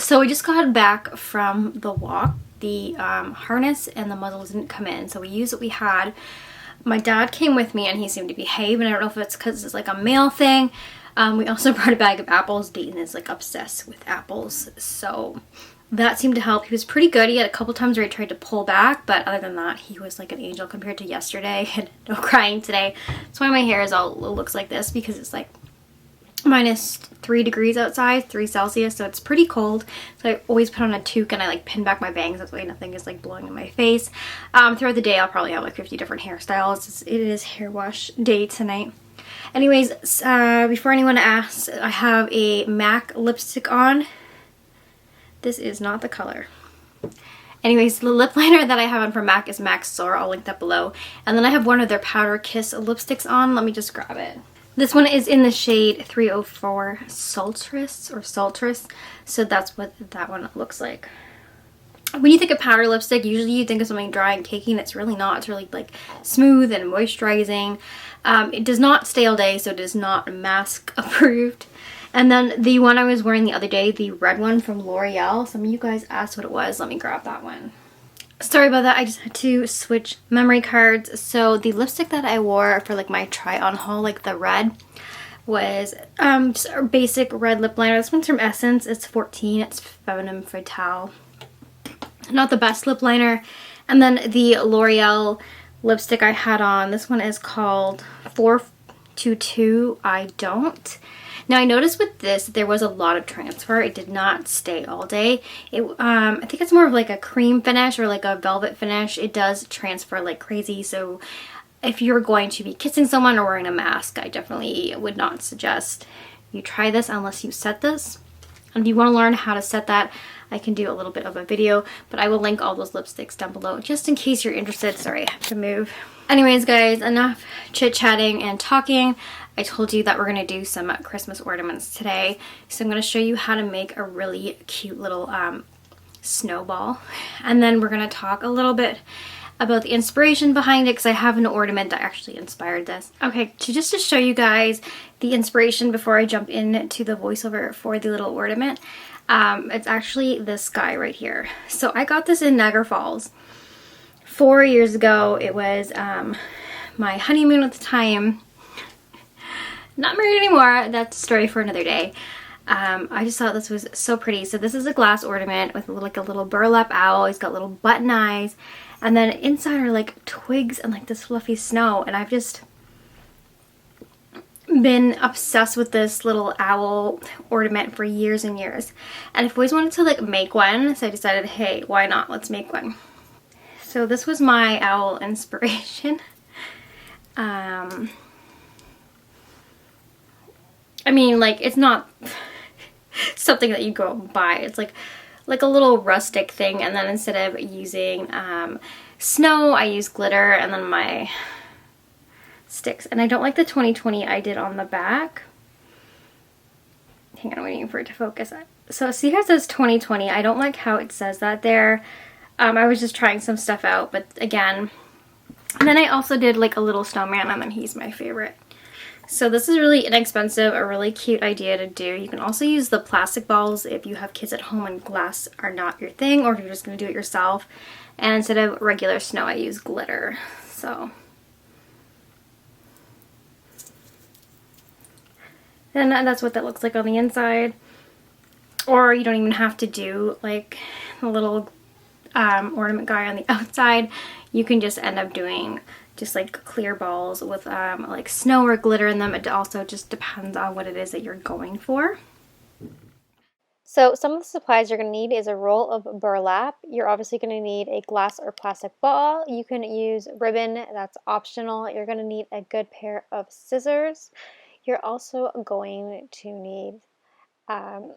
So we just got back from the walk. The harness and the muzzle didn't come in, so we used what we had. My dad came with me and he seemed to behave, and I don't know if it's because it's like a male thing. We also brought a bag of apples. Dayton is like obsessed with apples, so that seemed to help. He was pretty good. He had a couple times where he tried to pull back, but other than that, he was like an angel compared to yesterday. And no crying today. That's why my hair is all looks like this, because it's like -3 degrees outside, 3 Celsius, so it's pretty cold. So I always put on a toque and I like pin back my bangs, that way nothing is like blowing in my face. Throughout the day I'll probably have like 50 different hairstyles. It is hair wash day tonight. Anyways, before anyone asks, I have a MAC lipstick on. This is not the color. Anyways, the lip liner that I have on from MAC is MAC Soar. I'll link that below. And then I have one of their Powder Kiss lipsticks on. Let me just grab it. This one is in the shade 304 Sultris, so that's what that one looks like. When you think of powder lipstick, usually you think of something dry and cakey, and it's really not. It's really like smooth and moisturizing. It does not stay all day, so it is not mask approved. And then the one I was wearing the other day, the red one from L'Oreal, some of you guys asked what it was. Let me grab that one. Sorry about that, I just had to switch memory cards. So the lipstick that I wore for like my try on haul, like the red, was just a basic red lip liner. This one's from Essence. It's 14. It's Feminine Fatale. Not the best lip liner. And then the L'Oreal lipstick I had on, this one is called 422 I Don't. Now I noticed with this there was a lot of transfer. It did not stay all day. I think it's more of like a cream finish or like a velvet finish. It does transfer like crazy, so if you're going to be kissing someone or wearing a mask, I definitely would not suggest you try this unless you set this. And if you want to learn how to set that, I can do a little bit of a video, but I will link all those lipsticks down below just in case you're interested. Sorry, I have to move. Anyways, guys, enough chit-chatting and talking. I told you that we're going to do some Christmas ornaments today. So I'm going to show you how to make a really cute little snowball. And then we're going to talk a little bit about the inspiration behind it, because I have an ornament that actually inspired this. Okay, just to show you guys the inspiration before I jump into the voiceover for the little ornament. It's actually this guy right here. So I got this in Niagara Falls 4 years ago. It was my honeymoon at the time. Not married anymore. That's a story for another day. I just thought this was so pretty. So this is a glass ornament with like a little burlap owl. He's got little button eyes. And then inside are like twigs and like this fluffy snow. And I've just been obsessed with this little owl ornament for years and years. And I've always wanted to like make one. So I decided, hey, why not? Let's make one. So this was my owl inspiration. I mean, like, it's not something that you go and buy. It's like a little rustic thing, and then instead of using snow, I use glitter, and then my sticks. And I don't like the 2020 I did on the back. Hang on, I'm waiting for it to focus. So see how it says 2020? I don't like how it says that there. I was just trying some stuff out, but again. And then I also did like a little snowman, and then he's my favorite. So this is really inexpensive, a really cute idea to do. You can also use the plastic balls if you have kids at home and glass are not your thing, or if you're just going to do it yourself. And instead of regular snow, I use glitter. So and that's what that looks like on the inside. Or you don't even have to do like a little ornament guy on the outside. You can just end up doing just like clear balls with like snow or glitter in them. It also just depends on what it is that you're going for. So some of the supplies you're going to need is a roll of burlap. You're obviously going to need a glass or plastic ball. You can use ribbon, that's optional. You're going to need a good pair of scissors. You're also going to need some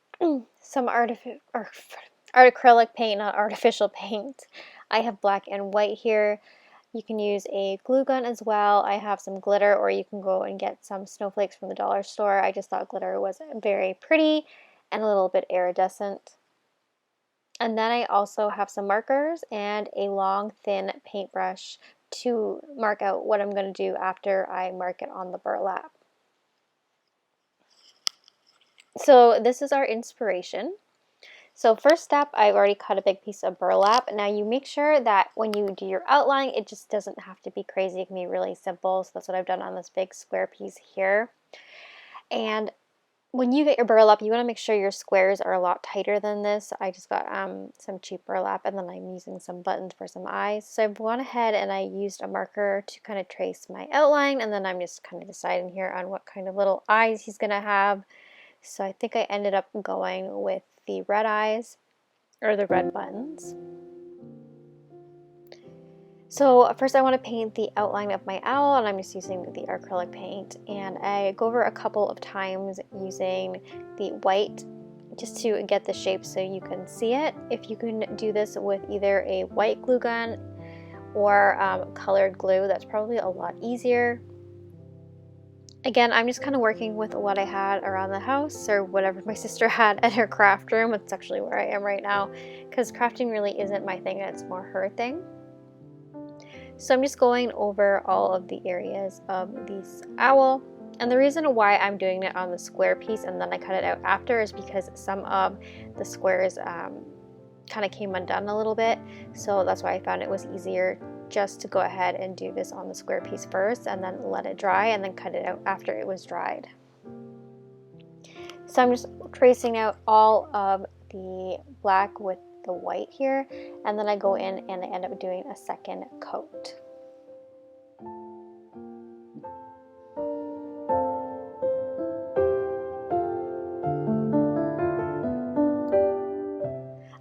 acrylic paint, not artificial paint. I have black and white here. You can use a glue gun as well. I have some glitter, or you can go and get some snowflakes from the dollar store. I just thought glitter was very pretty and a little bit iridescent. And then I also have some markers and a long, thin paintbrush to mark out what I'm going to do after I mark it on the burlap. So this is our inspiration. So first step, I've already cut a big piece of burlap. Now you make sure that when you do your outline, it just doesn't have to be crazy. It can be really simple. So that's what I've done on this big square piece here. And when you get your burlap, you want to make sure your squares are a lot tighter than this. I just got some cheap burlap, and then I'm using some buttons for some eyes. So I've gone ahead and I used a marker to kind of trace my outline, and then I'm just kind of deciding here on what kind of little eyes he's going to have. So I think I ended up going with the red eyes, or the red buttons. So first I want to paint the outline of my owl, and I'm just using the acrylic paint, and I go over a couple of times using the white just to get the shape so you can see it. If you can do this with either a white glue gun or colored glue, that's probably a lot easier. Again, I'm just kind of working with what I had around the house, or whatever my sister had at her craft room. It's actually where I am right now, because crafting really isn't my thing, it's more her thing. So I'm just going over all of the areas of this owl. And the reason why I'm doing it on the square piece and then I cut it out after is because some of the squares kind of came undone a little bit. So that's why I found it was easier just to go ahead and do this on the square piece first and then let it dry and then cut it out after it was dried. So I'm just tracing out all of the black with the white here, and then I go in and I end up doing a second coat.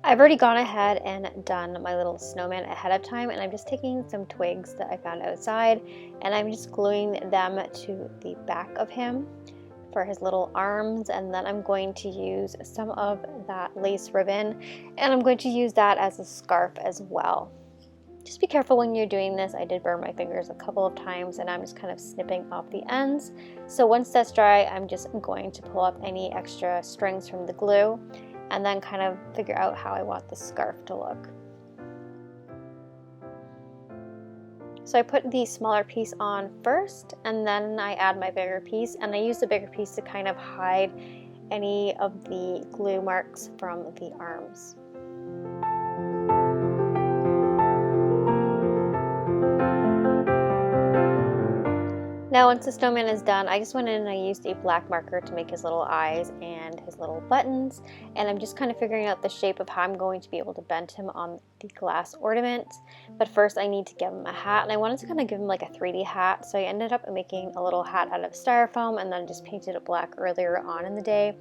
I've already gone ahead and done my little snowman ahead of time, and I'm just taking some twigs that I found outside and I'm just gluing them to the back of him for his little arms, and then I'm going to use some of that lace ribbon and I'm going to use that as a scarf as well. Just be careful when you're doing this. I did burn my fingers a couple of times and I'm just kind of snipping off the ends. So once that's dry, I'm just going to pull up any extra strings from the glue and then kind of figure out how I want the scarf to look. So I put the smaller piece on first, and then I add my bigger piece, and I use the bigger piece to kind of hide any of the glue marks from the arms. Now once the snowman is done, I just went in and I used a black marker to make his little eyes and his little buttons, and I'm just kind of figuring out the shape of how I'm going to be able to bend him on the glass ornament. But first I need to give him a hat, and I wanted to kind of give him like a 3D hat, so I ended up making a little hat out of styrofoam and then just painted it black earlier on in the day.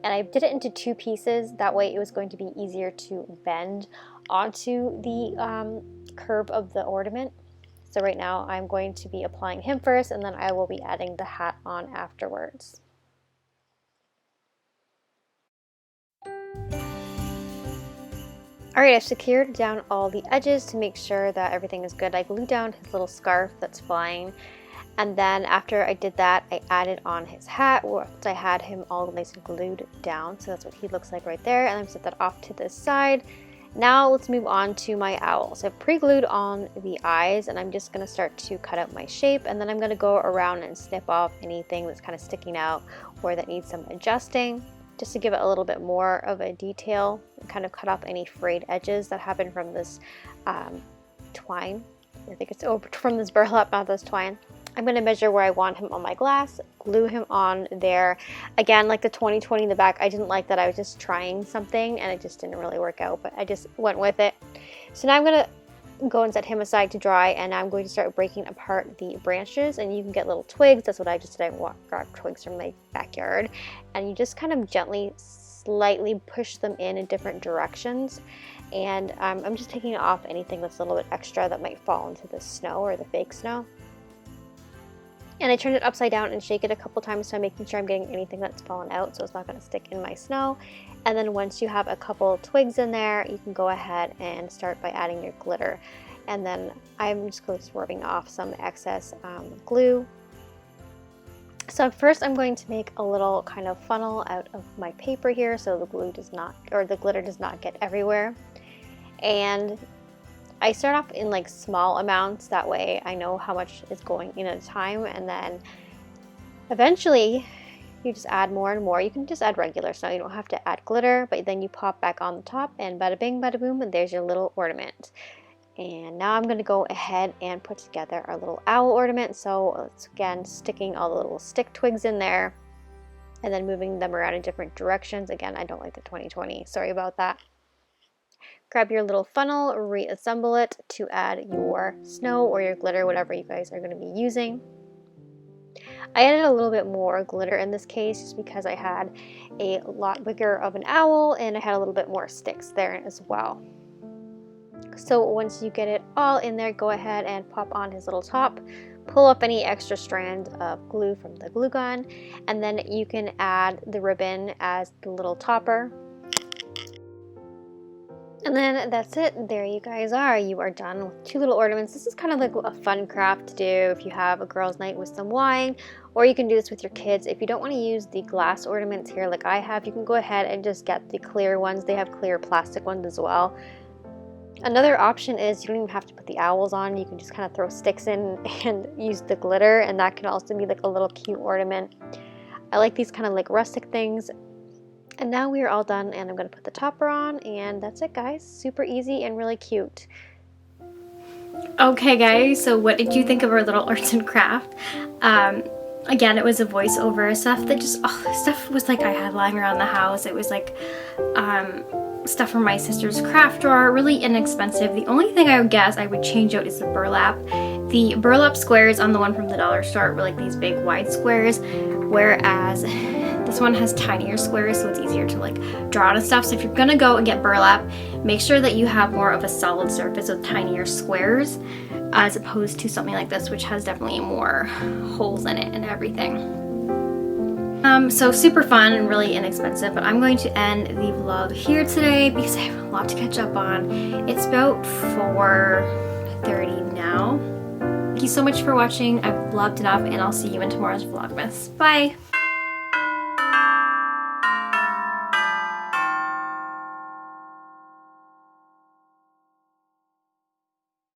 And I did it into two pieces, that way it was going to be easier to bend onto the curve of the ornament. So right now I'm going to be applying him first, and then I will be adding the hat on afterwards. Alright, I've secured down all the edges to make sure that everything is good. I glued down his little scarf that's flying, and then after I did that, I added on his hat once I had him all nice and glued down. So that's what he looks like right there, and I've set that off to the side. Now let's move on to my owl. So I've pre-glued on the eyes, and I'm just going to start to cut out my shape, and then I'm going to go around and snip off anything that's kind of sticking out or that needs some adjusting, just to give it a little bit more of a detail, and kind of cut off any frayed edges that happen from this twine. I think it's from this burlap, not this twine. I'm going to measure where I want him on my glass, glue him on there. Again, like the 2020 in the back, I didn't like that. I was just trying something and it just didn't really work out, but I just went with it. So now I'm going to go and set him aside to dry, and I'm going to start breaking apart the branches, and you can get little twigs. That's what I just did. I got twigs from my backyard, and you just kind of gently, slightly push them in different directions. And I'm just taking off anything that's a little bit extra that might fall into the snow or the fake snow. And I turned it upside down and shake it a couple times, so I'm making sure I'm getting anything that's fallen out so it's not going to stick in my snow. And then once you have a couple twigs in there, you can go ahead and start by adding your glitter. And then I'm just going to rubbing off some excess glue. So first I'm going to make a little kind of funnel out of my paper here so the glue does not, or the glitter does not get everywhere. And I start off in like small amounts, that way I know how much is going in at a time, and then eventually You just add more and more. You can just add regular snow. You don't have to add glitter, but then you pop back on the top and bada bing, bada boom, and there's your little ornament. And now I'm going to go ahead and put together our little owl ornament. So it's again sticking all the little stick twigs in there and then moving them around in different directions. Again, I don't like the 2020. Sorry about that. Grab your little funnel, reassemble it to add your snow or your glitter, whatever you guys are going to be using. I added a little bit more glitter in this case just because I had a lot bigger of an owl and I had a little bit more sticks there as well. So once you get it all in there, go ahead and pop on his little top, pull up any extra strand of glue from the glue gun, and then you can add the ribbon as the little topper. And then that's it. There you guys are. You are done with 2 little ornaments. This is kind of like a fun craft to do if you have a girls' night with some wine, or you can do this with your kids. If you don't want to use the glass ornaments here like I have, you can go ahead and just get the clear ones. They have clear plastic ones as well. Another option is you don't even have to put the owls on. You can just kind of throw sticks in and use the glitter, and that can also be like a little cute ornament. I like these kind of like rustic things. And now we are all done, and I'm going to put the topper on, and that's it, guys. Super easy and really cute. Okay, guys, so what did you think of our little arts and craft? Again, it was a voiceover stuff that just, all this stuff was like I had lying around the house. It was like stuff from my sister's craft drawer, really inexpensive. The only thing I would guess I would change out is the burlap. The burlap squares on the one from the dollar store were like these big wide squares, whereas this one has tinier squares, so it's easier to like draw on and stuff. So if you're gonna go and get burlap, make sure that you have more of a solid surface with tinier squares, as opposed to something like this, which has definitely more holes in it and everything. So super fun and really inexpensive, but I'm going to end the vlog here today because I have a lot to catch up on. It's about 4:30 now. Thank you so much for watching. I've vlogged enough, and I'll see you in tomorrow's Vlogmas. Bye!